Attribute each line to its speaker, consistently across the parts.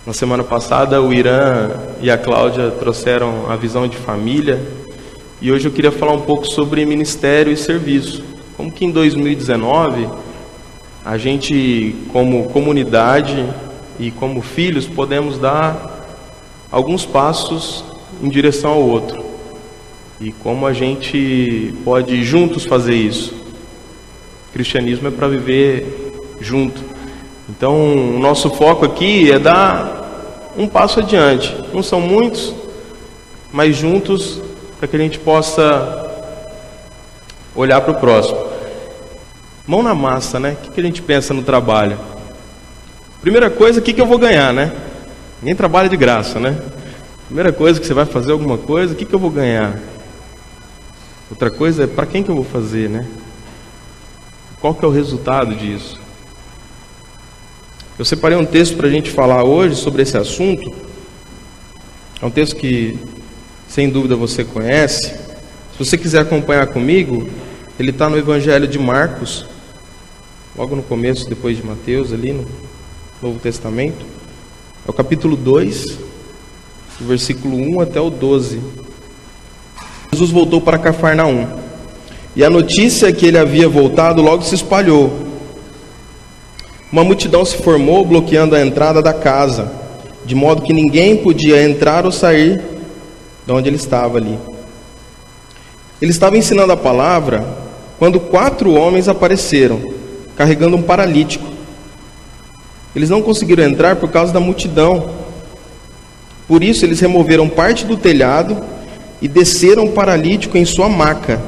Speaker 1: Na semana passada, o Irã e a Cláudia trouxeram a visão de família, e hoje eu queria falar um pouco sobre ministério e serviço. Como que em 2019, a gente, como comunidade e como filhos, podemos dar alguns passos em direção ao outro. E como a gente pode juntos fazer isso. O cristianismo é para viver junto. Então, o nosso foco aqui é dar um passo adiante. Não são muitos, mas juntos, para que a gente possa olhar para o próximo. Mão na massa, né? O que a gente pensa no trabalho? Primeira coisa, o que eu vou ganhar, né? Ninguém trabalha de graça, né? Primeira coisa que você vai fazer alguma coisa, o que eu vou ganhar? Outra coisa é para quem que eu vou fazer, né? Qual que é o resultado disso? Eu separei um texto para a gente falar hoje sobre esse assunto. É um texto que, sem dúvida, você conhece. Se você quiser acompanhar comigo, ele está no Evangelho de Marcos, logo no começo, depois de Mateus, ali no Novo Testamento. É o capítulo 2, do versículo 1 até o 12. Jesus voltou para Cafarnaum, e a notícia que ele havia voltado logo se espalhou. Uma multidão se formou, bloqueando a entrada da casa, de modo que ninguém podia entrar ou sair de onde ele estava ali. Ele estava ensinando a palavra, quando 4 homens apareceram, carregando um paralítico. Eles não conseguiram entrar por causa da multidão. Por isso, eles removeram parte do telhado e desceram o paralítico em sua maca.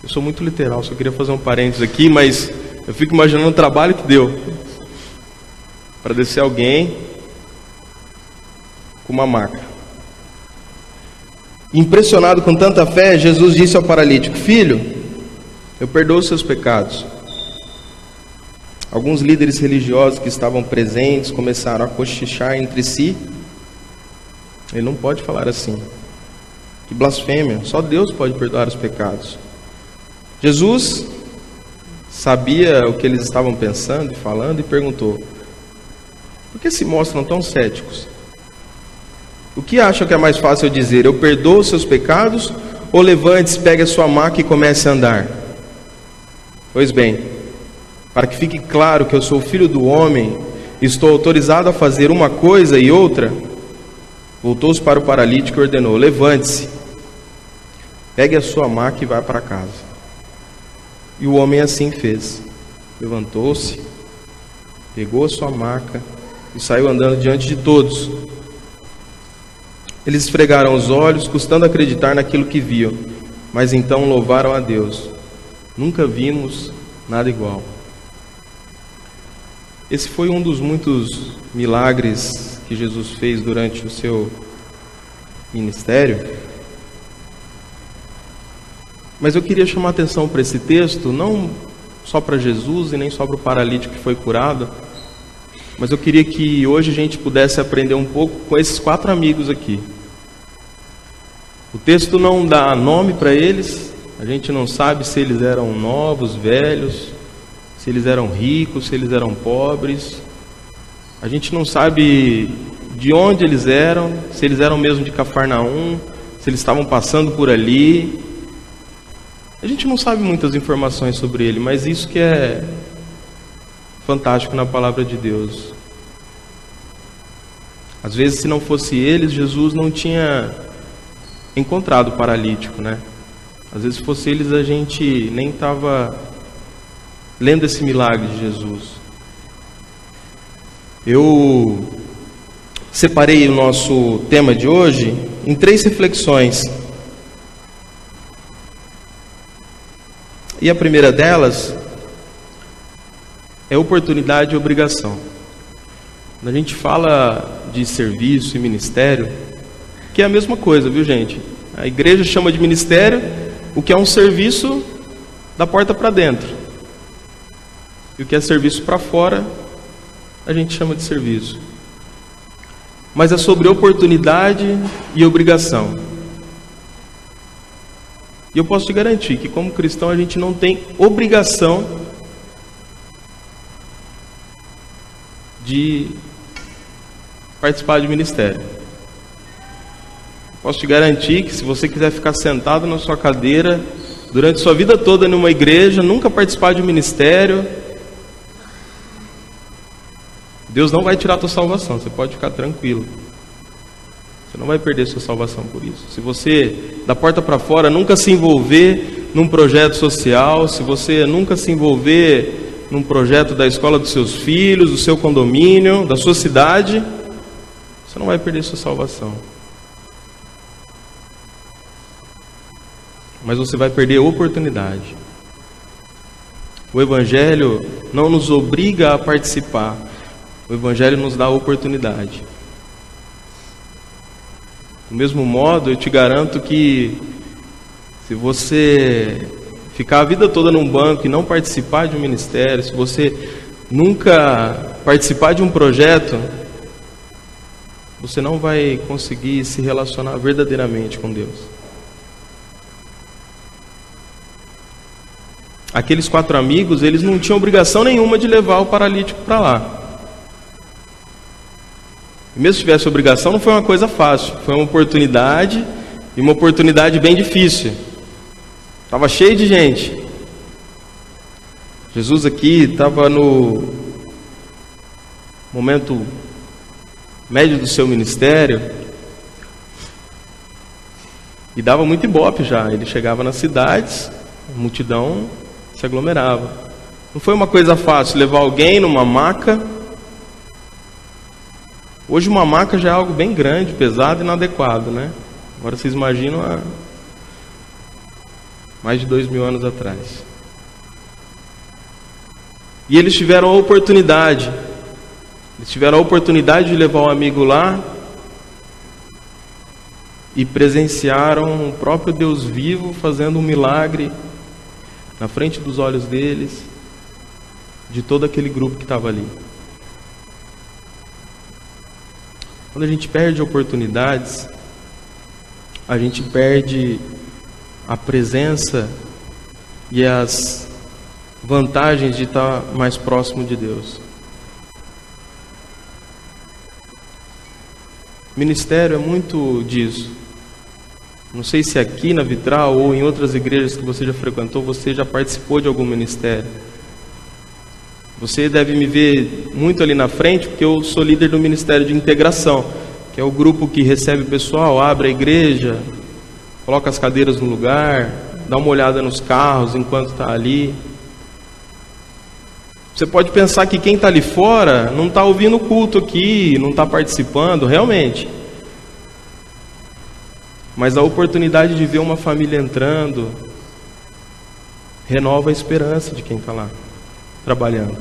Speaker 1: Eu sou muito literal, só queria fazer um parênteses aqui, mas eu fico imaginando o trabalho que deu para descer alguém com uma maca. Impressionado com tanta fé, Jesus disse ao paralítico: Filho, eu perdoo os seus pecados. Alguns líderes religiosos que estavam presentes começaram a cochichar entre si. Ele não pode falar assim. Que blasfêmia, só Deus pode perdoar os pecados. Jesus sabia o que eles estavam pensando e falando e perguntou: por que se mostram tão céticos? O que acham que é mais fácil eu dizer? Eu perdoo os seus pecados? Ou levante-se, pegue a sua maca e comece a andar? Pois bem, para que fique claro que eu sou o Filho do Homem, estou autorizado a fazer uma coisa e outra. Voltou-se para o paralítico e ordenou: levante-se, pegue a sua maca e vá para casa. E o homem assim fez. Levantou-se, pegou a sua maca e saiu andando diante de todos. Eles esfregaram os olhos, custando acreditar naquilo que viam, mas então louvaram a Deus. Nunca vimos nada igual. Esse foi um dos muitos milagres que Jesus fez durante o seu ministério. Mas eu queria chamar a atenção para esse texto, não só para Jesus e nem só para o paralítico que foi curado, mas eu queria que hoje a gente pudesse aprender um pouco com esses 4 amigos aqui. O texto não dá nome para eles, a gente não sabe se eles eram novos, velhos, se eles eram ricos, se eles eram pobres. A gente não sabe de onde eles eram, se eles eram mesmo de Cafarnaum, se eles estavam passando por ali. A gente não sabe muitas informações sobre ele, mas isso que é fantástico na palavra de Deus. Às vezes, se não fosse eles, Jesus não tinha encontrado o paralítico, né? Às vezes, se fosse eles, a gente nem estava lendo esse milagre de Jesus. Eu separei o nosso tema de hoje em 3 reflexões. E a primeira delas é oportunidade e obrigação. Quando a gente fala de serviço e ministério, que é a mesma coisa, viu, gente? A igreja chama de ministério o que é um serviço da porta para dentro. E o que é serviço para fora, a gente chama de serviço. Mas é sobre oportunidade e obrigação. E eu posso te garantir que, como cristão, a gente não tem obrigação de participar de ministério. Posso te garantir que, se você quiser ficar sentado na sua cadeira durante sua vida toda numa igreja, nunca participar de um ministério, Deus não vai tirar a tua salvação. Você pode ficar tranquilo. Você não vai perder sua salvação por isso. Se você, da porta para fora, nunca se envolver num projeto social, se você nunca se envolver num projeto da escola dos seus filhos, do seu condomínio, da sua cidade, você não vai perder sua salvação. Mas você vai perder a oportunidade. O Evangelho não nos obriga a participar. O Evangelho nos dá a oportunidade. Do mesmo modo, eu te garanto que, se você ficar a vida toda num banco e não participar de um ministério, se você nunca participar de um projeto, você não vai conseguir se relacionar verdadeiramente com Deus. Aqueles 4 amigos, eles não tinham obrigação nenhuma de levar o paralítico para lá. Mesmo se tivesse obrigação, não foi uma coisa fácil. Foi uma oportunidade, e uma oportunidade bem difícil. Estava cheio de gente. Jesus aqui estava no momento médio do seu ministério, e dava muito ibope já. Ele chegava nas cidades, a multidão se aglomerava. Não foi uma coisa fácil levar alguém numa maca. Hoje uma maca já é algo bem grande, pesado e inadequado, né? Agora vocês imaginam há mais de 2000 anos atrás. E eles tiveram a oportunidade. Eles tiveram a oportunidade de levar o amigo lá e presenciaram o próprio Deus vivo fazendo um milagre na frente dos olhos deles, de todo aquele grupo que estava ali. Quando a gente perde oportunidades, a gente perde a presença e as vantagens de estar mais próximo de Deus. Ministério é muito disso. Não sei se aqui na Vitral ou em outras igrejas que você já frequentou, você já participou de algum ministério. Você deve me ver muito ali na frente, porque eu sou líder do Ministério de Integração, que é o grupo que recebe o pessoal, abre a igreja, coloca as cadeiras no lugar, dá uma olhada nos carros enquanto está ali. Você pode pensar que quem está ali fora não está ouvindo o culto aqui, não está participando, realmente. Mas a oportunidade de ver uma família entrando renova a esperança de quem está lá trabalhando.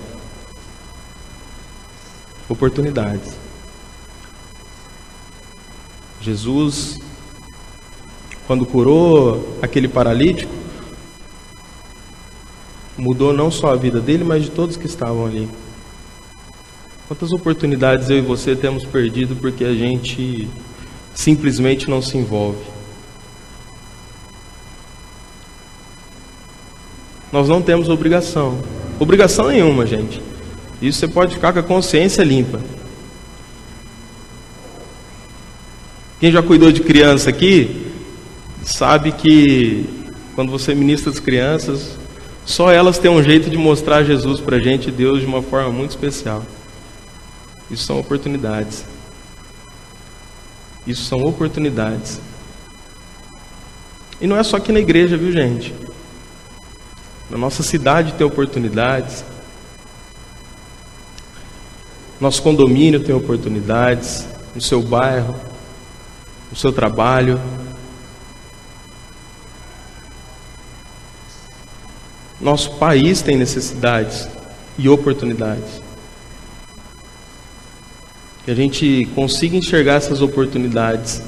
Speaker 1: Oportunidades. Jesus, quando curou aquele paralítico, mudou não só a vida dele, mas de todos que estavam ali. Quantas oportunidades eu e você temos perdido porque a gente simplesmente não se envolve. Nós não temos obrigação nenhuma, gente. Isso você pode ficar com a consciência limpa. Quem já cuidou de criança aqui, sabe que quando você ministra as crianças, só elas têm um jeito de mostrar Jesus pra gente, Deus, de uma forma muito especial. Isso são oportunidades. Isso são oportunidades. E não é só aqui na igreja, viu, gente? Na nossa cidade tem oportunidades. Nosso condomínio tem oportunidades. No seu bairro, no seu trabalho. Nosso país tem necessidades e oportunidades. Que a gente consiga enxergar essas oportunidades.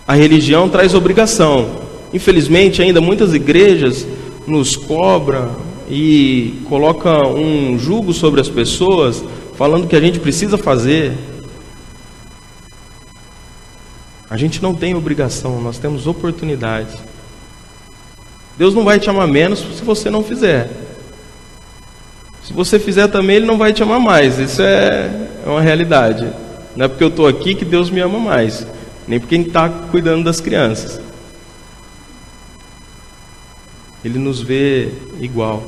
Speaker 1: A religião traz obrigação. Infelizmente, ainda muitas igrejas nos cobram e colocam um jugo sobre as pessoas, falando que a gente precisa fazer. A gente não tem obrigação, nós temos oportunidades. Deus não vai te amar menos se você não fizer. Se você fizer também, Ele não vai te amar mais. Isso é uma realidade. Não é porque eu estou aqui que Deus me ama mais, nem porque Ele está cuidando das crianças. Ele nos vê igual.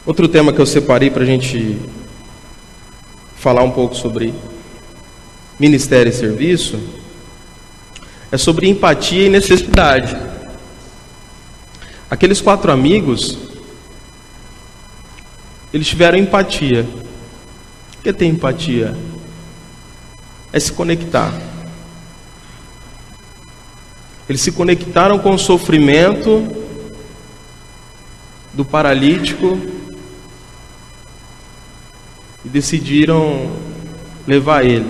Speaker 1: Outro tema que eu separei para a gente falar um pouco sobre ministério e serviço é sobre empatia e necessidade. Aqueles 4 amigos, eles tiveram empatia. O que é ter empatia? É se conectar. Eles se conectaram com o sofrimento do paralítico e decidiram levar ele.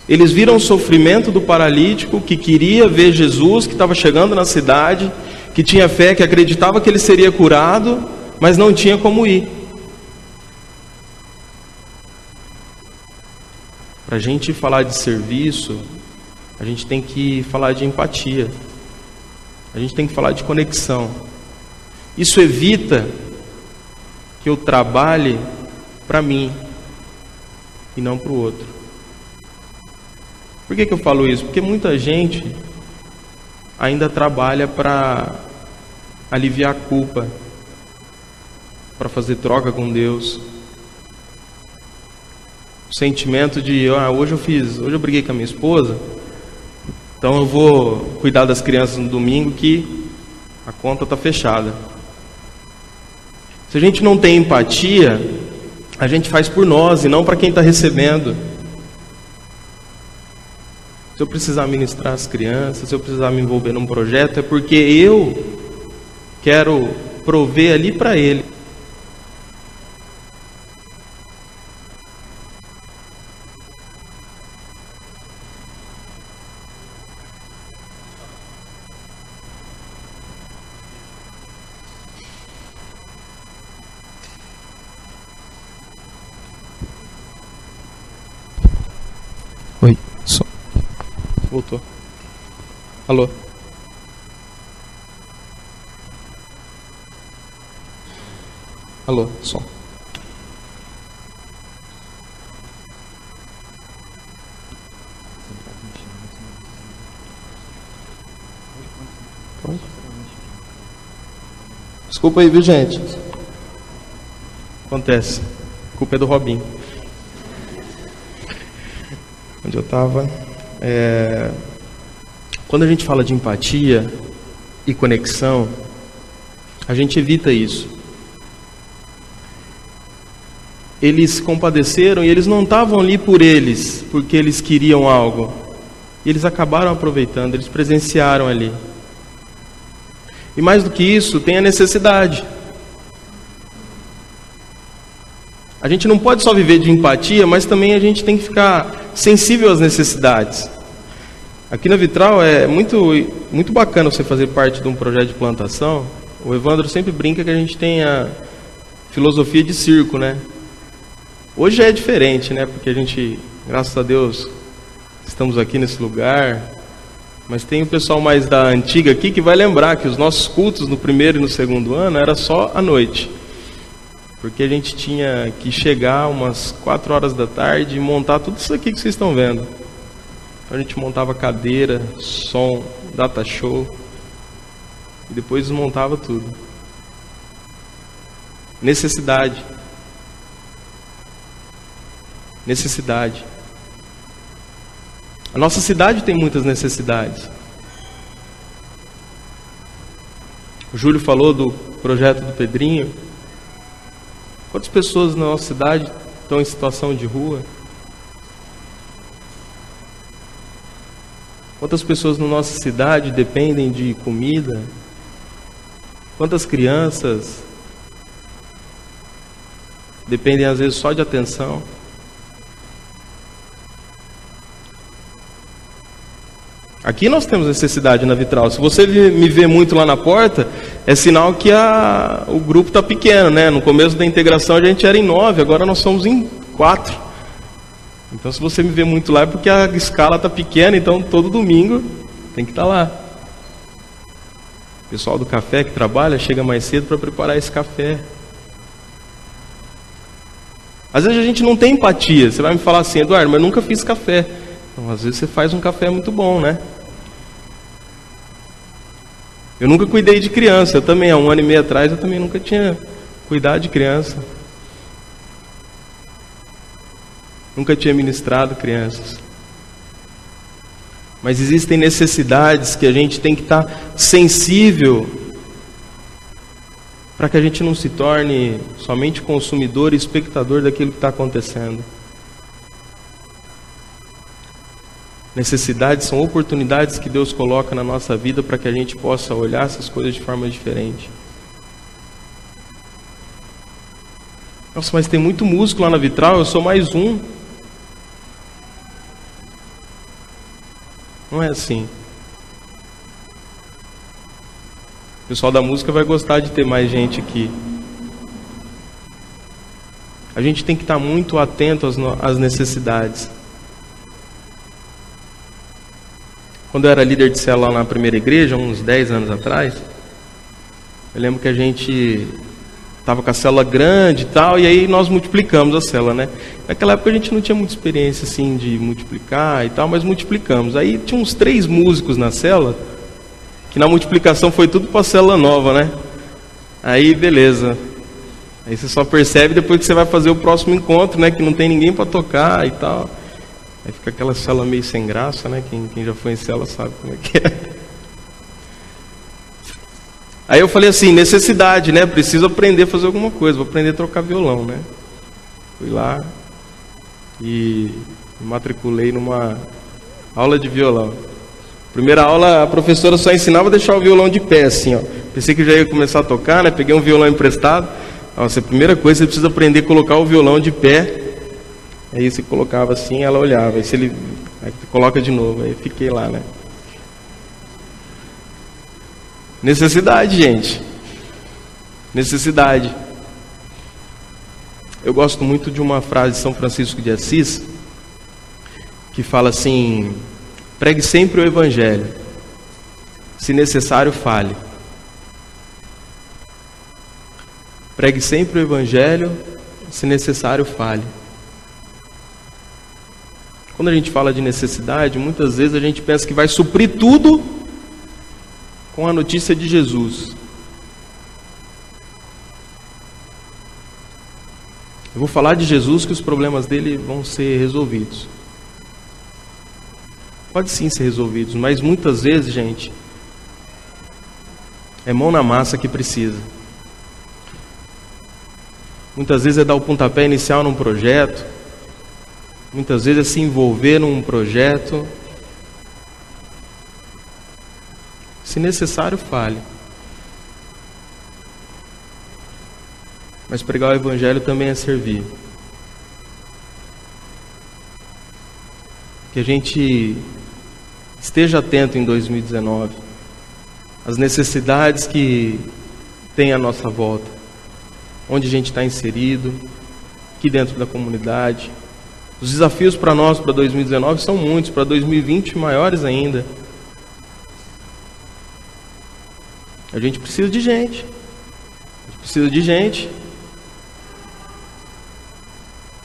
Speaker 1: Eles viram o sofrimento do paralítico que queria ver Jesus, que estava chegando na cidade, que tinha fé, que acreditava que ele seria curado, mas não tinha como ir. Para a gente falar de serviço, a gente tem que falar de empatia. A gente tem que falar de conexão. Isso evita que eu trabalhe para mim e não para o outro. Por que eu falo isso? Porque muita gente ainda trabalha para aliviar a culpa, para fazer troca com Deus. O sentimento de, hoje eu briguei com a minha esposa, então eu vou cuidar das crianças no domingo que a conta está fechada. Se a gente não tem empatia, a gente faz por nós e não para quem está recebendo. Se eu precisar ministrar as crianças, se eu precisar me envolver num projeto, é porque eu quero prover ali para ele.
Speaker 2: Oi, som.
Speaker 1: Voltou. Alô? Alô, som. Desculpa aí, viu, gente? Acontece. A culpa é do Robinho. Onde eu estava? Quando a gente fala de empatia e conexão, a gente evita isso. Eles se compadeceram e eles não estavam ali por eles, porque eles queriam algo. E eles acabaram aproveitando, eles presenciaram ali. E mais do que isso, tem a necessidade. A gente não pode só viver de empatia, mas também a gente tem que ficar sensível às necessidades. Aqui na Vitral é muito bacana você fazer parte de um projeto de plantação. O Evandro sempre brinca que a gente tem a filosofia de circo, né? Hoje é diferente, né? Porque a gente, graças a Deus, estamos aqui nesse lugar. Mas tem o pessoal mais da antiga aqui que vai lembrar que os nossos cultos no primeiro e no segundo ano era só à noite. Porque a gente tinha que chegar umas 4 horas da tarde e montar tudo isso aqui que vocês estão vendo. Então a gente montava cadeira, som, data show. E depois desmontava tudo. Necessidade. Necessidade. A nossa cidade tem muitas necessidades. O Júlio falou do projeto do Pedrinho. Quantas pessoas na nossa cidade estão em situação de rua? Quantas pessoas na nossa cidade dependem de comida? Quantas crianças dependem às vezes só de atenção? Aqui nós temos necessidade na Vitral. Se você me vê muito lá na porta, é sinal que o grupo está pequeno, né? No começo da integração a gente era em 9, agora nós somos em 4. Então, se você me vê muito lá é porque a escala está pequena, então todo domingo tem que estar lá. O pessoal do café que trabalha chega mais cedo para preparar esse café. Às vezes a gente não tem empatia. Você vai me falar assim: Eduardo, mas eu nunca fiz café. Então, às vezes você faz um café muito bom, né? Eu nunca cuidei de criança. Eu também, há 1 ano e meio atrás, eu também nunca tinha cuidado de criança. Nunca tinha ministrado crianças. Mas existem necessidades que a gente tem que estar sensível para que a gente não se torne somente consumidor e espectador daquilo que está acontecendo. Necessidades são oportunidades que Deus coloca na nossa vida para que a gente possa olhar essas coisas de forma diferente. Nossa, mas tem muito músico lá na Vitral, eu sou mais um. Não é assim. O pessoal da música vai gostar de ter mais gente aqui. A gente tem que estar muito atento às necessidades. Quando eu era líder de célula na primeira igreja, uns 10 anos atrás, eu lembro que a gente estava com a célula grande e tal, e aí nós multiplicamos a célula, né? Naquela época a gente não tinha muita experiência assim de multiplicar e tal, mas multiplicamos. Aí tinha uns 3 músicos na célula, que na multiplicação foi tudo para a célula nova, né? Aí beleza. Aí você só percebe depois que você vai fazer o próximo encontro, né? Que não tem ninguém para tocar e tal. Aí fica aquela célula meio sem graça, né? Quem já foi em célula sabe como é que é. Aí eu falei assim, necessidade, né? Preciso aprender a fazer alguma coisa, vou aprender a trocar violão, né? Fui lá e me matriculei numa aula de violão. Primeira aula, a professora só ensinava a deixar o violão de pé, assim, ó. Pensei que já ia começar a tocar, né? Peguei um violão emprestado. Nossa, a primeira coisa, você precisa aprender a colocar o violão de pé. Aí você colocava assim, ela olhava. Aí você coloca de novo. Aí fiquei lá, né? Necessidade, gente. Necessidade. Eu gosto muito de uma frase de São Francisco de Assis, que fala assim: pregue sempre o Evangelho, se necessário fale. Pregue sempre o Evangelho, se necessário fale. Quando a gente fala de necessidade, muitas vezes a gente pensa que vai suprir tudo com a notícia de Jesus. Eu vou falar de Jesus que os problemas dele vão ser resolvidos. Pode sim ser resolvidos, mas muitas vezes, gente, é mão na massa que precisa. Muitas vezes é dar o pontapé inicial num projeto. Muitas vezes é se envolver num projeto. Se necessário, fale. Mas pregar o Evangelho também é servir. Que a gente esteja atento em 2019 às necessidades que tem à nossa volta, onde a gente está inserido, aqui dentro da comunidade. Os desafios para nós, para 2019, são muitos, para 2020 maiores ainda. A gente precisa de gente. A gente precisa de gente.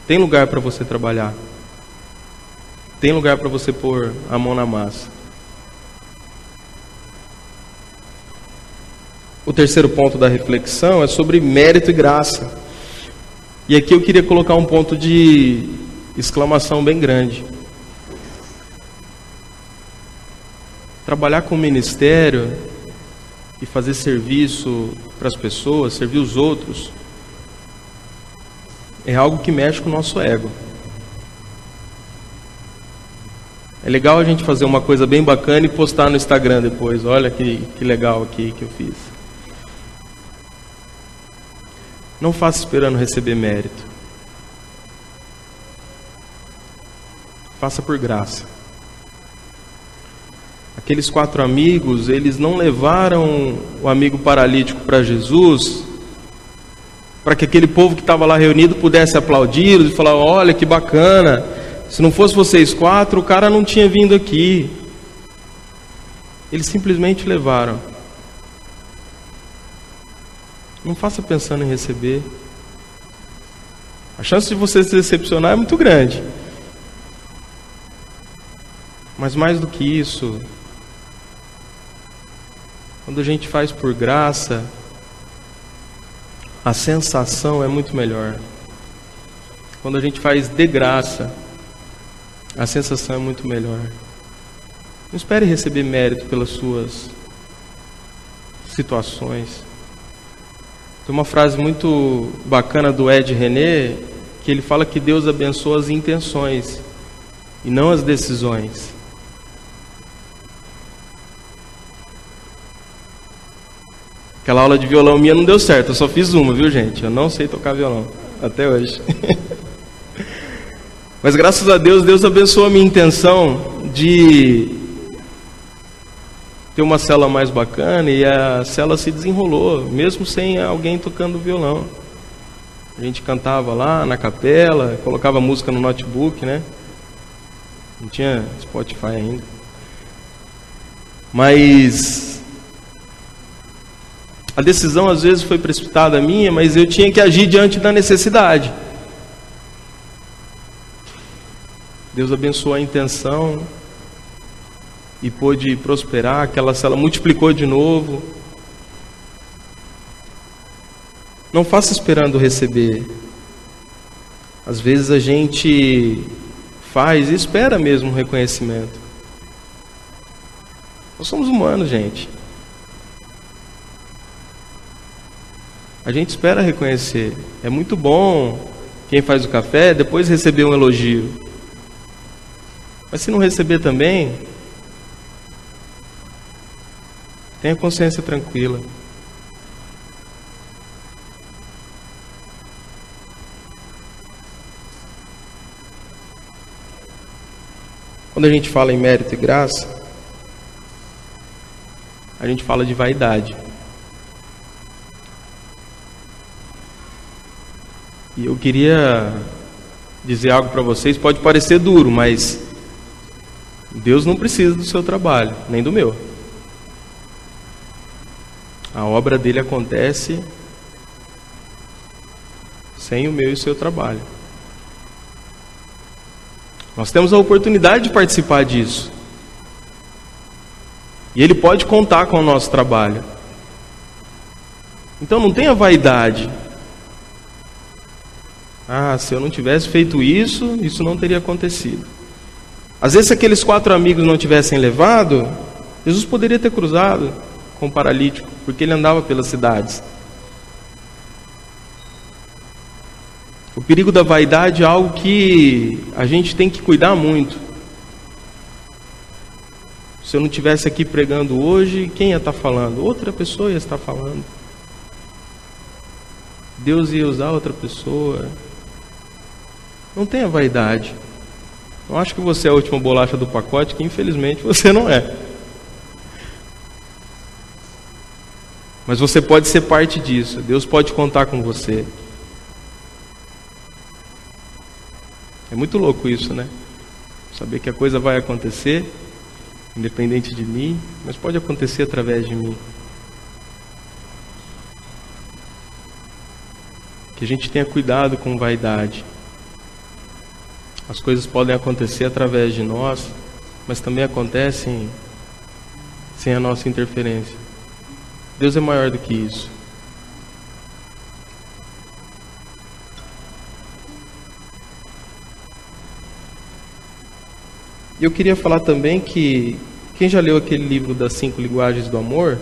Speaker 1: Tem lugar para você trabalhar. Tem lugar para você pôr a mão na massa. O terceiro ponto da reflexão é sobre mérito e graça. E aqui eu queria colocar um ponto de exclamação bem grande. Trabalhar com o ministério e fazer serviço para as pessoas, servir os outros, é algo que mexe com o nosso ego. É legal a gente fazer uma coisa bem bacana e postar no Instagram depois. Olha que legal aqui que eu fiz. Não faça esperando receber mérito. Faça por graça. Aqueles 4 amigos, eles não levaram o amigo paralítico para Jesus para que aquele povo que estava lá reunido pudesse aplaudir e falar: olha que bacana, se não fosse vocês 4, o cara não tinha vindo aqui. Eles simplesmente levaram. Não faça pensando em receber. A chance de você se decepcionar é muito grande. Mas mais do que isso, quando a gente faz por graça, a sensação é muito melhor. Quando a gente faz de graça, a sensação é muito melhor. Não espere receber mérito pelas suas situações. Tem uma frase muito bacana do Ed René, que ele fala que Deus abençoa as intenções e não as decisões. Aquela aula de violão minha não deu certo, eu só fiz uma, viu, gente? Eu não sei tocar violão, até hoje. Mas graças a Deus, Deus abençoou a minha intenção de ter uma célula mais bacana, e a célula se desenrolou, mesmo sem alguém tocando violão. A gente cantava lá na capela, colocava música no notebook, né? Não tinha Spotify ainda. Mas a decisão às vezes foi precipitada minha, mas eu tinha que agir diante da necessidade. Deus abençoou a intenção e pôde prosperar, aquela célula multiplicou de novo. Não faça esperando receber. Às vezes a gente faz e espera mesmo um reconhecimento. Nós somos humanos, gente. A gente espera reconhecer. É muito bom quem faz o café depois receber um elogio. Mas se não receber também, tenha consciência tranquila. Quando a gente fala em mérito e graça, a gente fala de vaidade. E eu queria dizer algo para vocês, pode parecer duro, mas Deus não precisa do seu trabalho, nem do meu. A obra dele acontece sem o meu e o seu trabalho. Nós temos a oportunidade de participar disso. E ele pode contar com o nosso trabalho. Então não tenha vaidade. Se eu não tivesse feito isso, isso não teria acontecido. Às vezes, se aqueles 4 amigos não tivessem levado, Jesus poderia ter cruzado com o paralítico, porque ele andava pelas cidades. O perigo da vaidade é algo que a gente tem que cuidar muito. Se eu não estivesse aqui pregando hoje, quem ia estar falando? Outra pessoa ia estar falando. Deus ia usar outra pessoa. Não tenha vaidade. Não acho que você é a última bolacha do pacote, que infelizmente você não é. Mas você pode ser parte disso. Deus pode contar com você. É muito louco isso, né? Saber que a coisa vai acontecer, independente de mim, mas pode acontecer através de mim. Que a gente tenha cuidado com vaidade. As coisas podem acontecer através de nós, mas também acontecem sem a nossa interferência. Deus é maior do que isso. E eu queria falar também que quem já leu aquele livro das 5 linguagens do amor,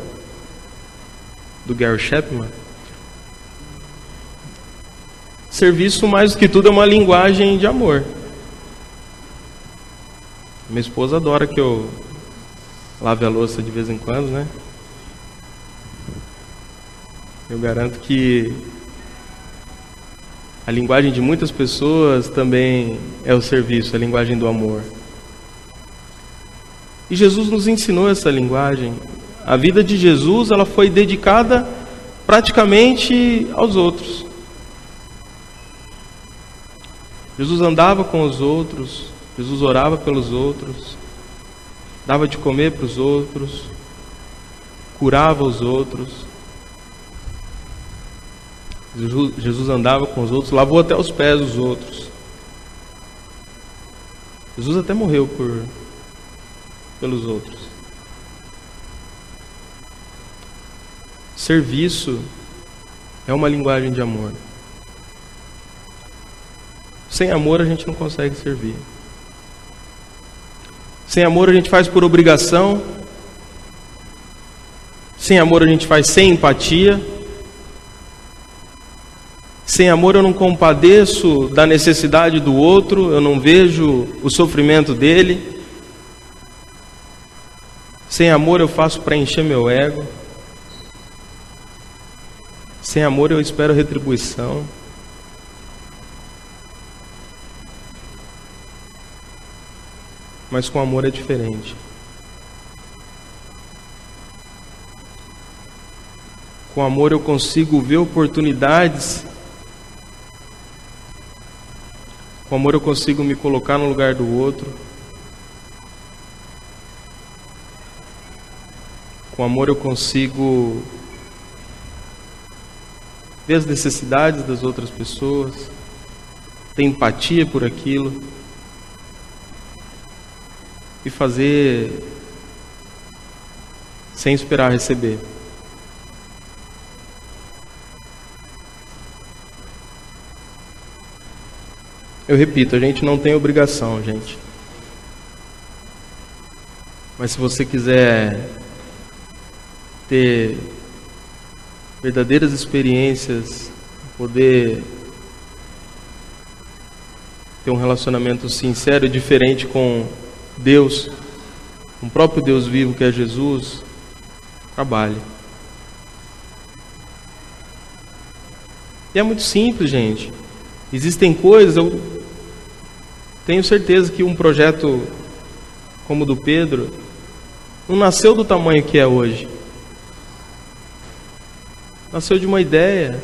Speaker 1: do Gary Chapman, serviço mais do que tudo é uma linguagem de amor. Minha esposa adora que eu lave a louça de vez em quando, né? Eu garanto que a linguagem de muitas pessoas também é o serviço, a linguagem do amor. E Jesus nos ensinou essa linguagem. A vida de Jesus, ela foi dedicada praticamente aos outros. Jesus andava com os outros, Jesus orava pelos outros, dava de comer para os outros, curava os outros. Jesus andava com os outros, lavou até os pés dos outros. Jesus até morreu pelos outros. Serviço é uma linguagem de amor. Sem amor a gente não consegue servir. Sem amor a gente faz por obrigação. Sem amor a gente faz sem empatia. Sem amor eu não compadeço da necessidade do outro, eu não vejo o sofrimento dele. Sem amor eu faço para encher meu ego. Sem amor eu espero retribuição. Mas com amor é diferente. Com amor eu consigo ver oportunidades. Com amor eu consigo me colocar no lugar do outro. Com amor eu consigo ver as necessidades das outras pessoas, ter empatia por aquilo e fazer sem esperar receber. Eu repito, a gente não tem obrigação, gente. Mas se você quiser ter verdadeiras experiências, poder ter um relacionamento sincero e diferente com Deus, com o próprio Deus vivo que é Jesus, trabalhe. E é muito simples, gente. Existem coisas, eu tenho certeza que um projeto como o do Pedro não nasceu do tamanho que é hoje. Nasceu de uma ideia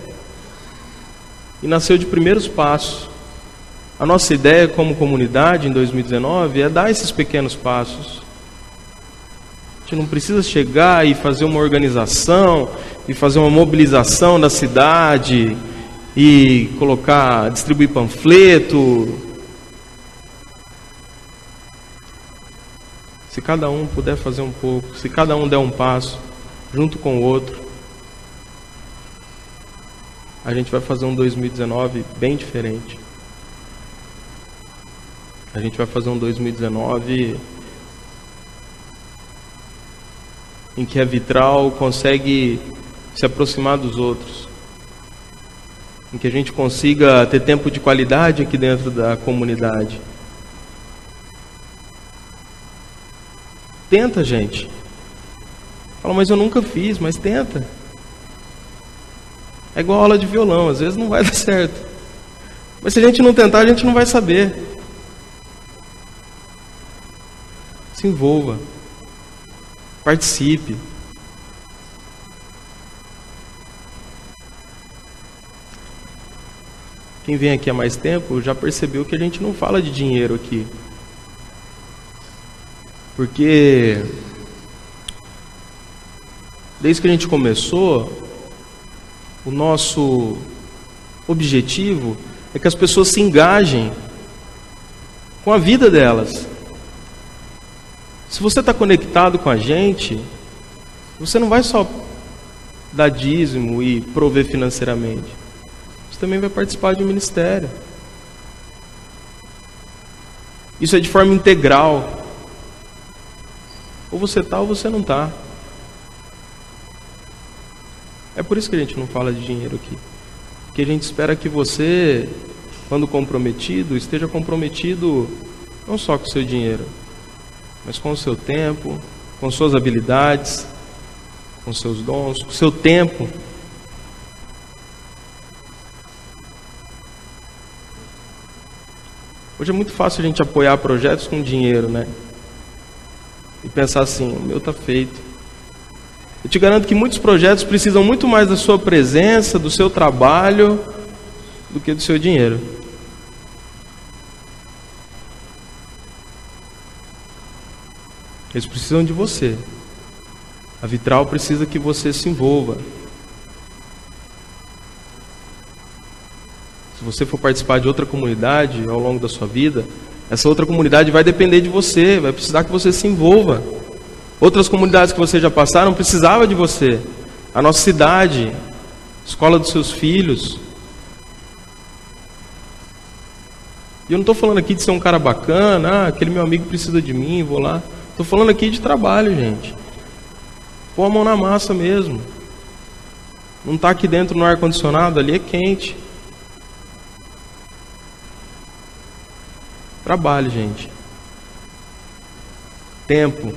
Speaker 1: e nasceu de primeiros passos. A nossa ideia como comunidade em 2019 é dar esses pequenos passos. A gente não precisa chegar e fazer uma organização e fazer uma mobilização da cidade e distribuir panfleto. Se cada um puder fazer um pouco, se cada um der um passo junto com o outro, a gente vai fazer um 2019 bem diferente. A gente vai fazer um 2019 em que a Vitral consegue se aproximar dos outros, em que a gente consiga ter tempo de qualidade aqui dentro da comunidade. Tenta, gente. Fala, mas eu nunca fiz, mas tenta. É igual aula de violão, às vezes não vai dar certo. Mas se a gente não tentar, a gente não vai saber. Se envolva. Participe. Quem vem aqui há mais tempo já percebeu que a gente não fala de dinheiro aqui. Porque desde que a gente começou, o nosso objetivo é que as pessoas se engajem com a vida delas. Se você está conectado com a gente, você não vai só dar dízimo e prover financeiramente. Você também vai participar de um ministério. Isso é de forma integral. Ou você está ou você não está. É por isso que a gente não fala de dinheiro aqui. Porque a gente espera que você, quando comprometido, esteja comprometido não só com o seu dinheiro, mas com o seu tempo, com suas habilidades, com seus dons, com o seu tempo. Hoje é muito fácil a gente apoiar projetos com dinheiro, né? E pensar assim, o meu está feito. Eu te garanto que muitos projetos precisam muito mais da sua presença, do seu trabalho, do que do seu dinheiro. Eles precisam de você. A Vitral precisa que você se envolva. Se você for participar de outra comunidade ao longo da sua vida, essa outra comunidade vai depender de você, vai precisar que você se envolva. Outras comunidades que você já passaram precisavam de você. A nossa cidade, a escola dos seus filhos. E eu não estou falando aqui de ser um cara bacana, aquele meu amigo precisa de mim, vou lá. Estou falando aqui de trabalho, gente. Pôr a mão na massa mesmo. Não está aqui dentro no ar-condicionado, ali é quente. Trabalho, gente. Tempo.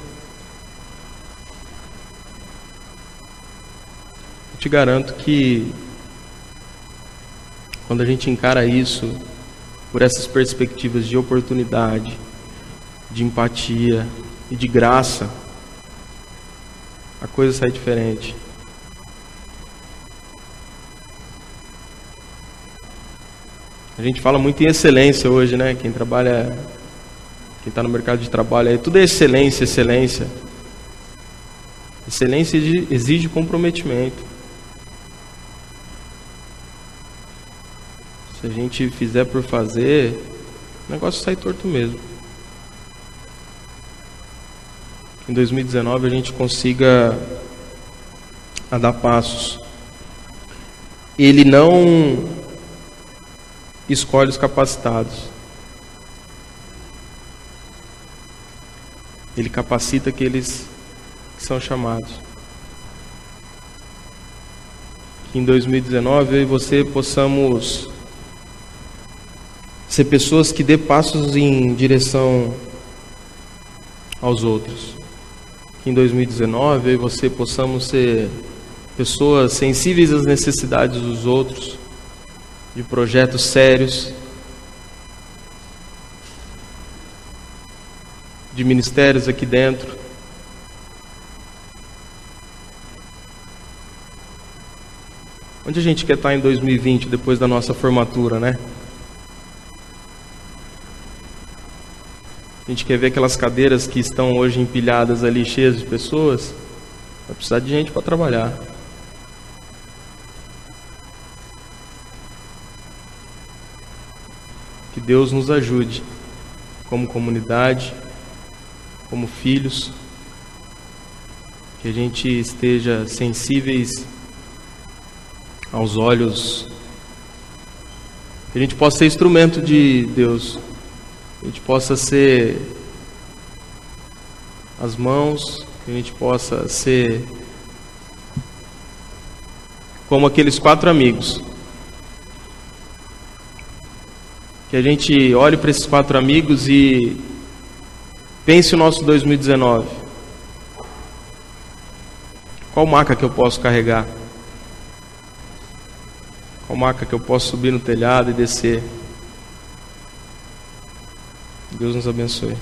Speaker 1: Eu te garanto que quando a gente encara isso por essas perspectivas de oportunidade, de empatia e de graça, a coisa sai diferente. A gente fala muito em excelência hoje, né? Quem trabalha, quem está no mercado de trabalho, aí tudo é excelência, excelência. Excelência exige comprometimento. Se a gente fizer por fazer, o negócio sai torto mesmo. Em 2019 a gente consiga a dar passos. Ele não escolhe os capacitados. Ele capacita aqueles que são chamados. Que em 2019 eu e você possamos ser pessoas que dê passos em direção aos outros. Que em 2019 eu e você possamos ser pessoas sensíveis às necessidades dos outros, de projetos sérios, de ministérios aqui dentro. Onde a gente quer estar em 2020, depois da nossa formatura, né? A gente quer ver aquelas cadeiras que estão hoje empilhadas ali, cheias de pessoas. Vai precisar de gente para trabalhar. Que Deus nos ajude, como comunidade, como filhos, que a gente esteja sensíveis aos olhos, que a gente possa ser instrumento de Deus, que a gente possa ser as mãos, que a gente possa ser como aqueles 4 amigos. Que a gente olhe para esses 4 amigos e pense o nosso 2019. Qual maca que eu posso carregar? Qual maca que eu posso subir no telhado e descer? Deus nos abençoe.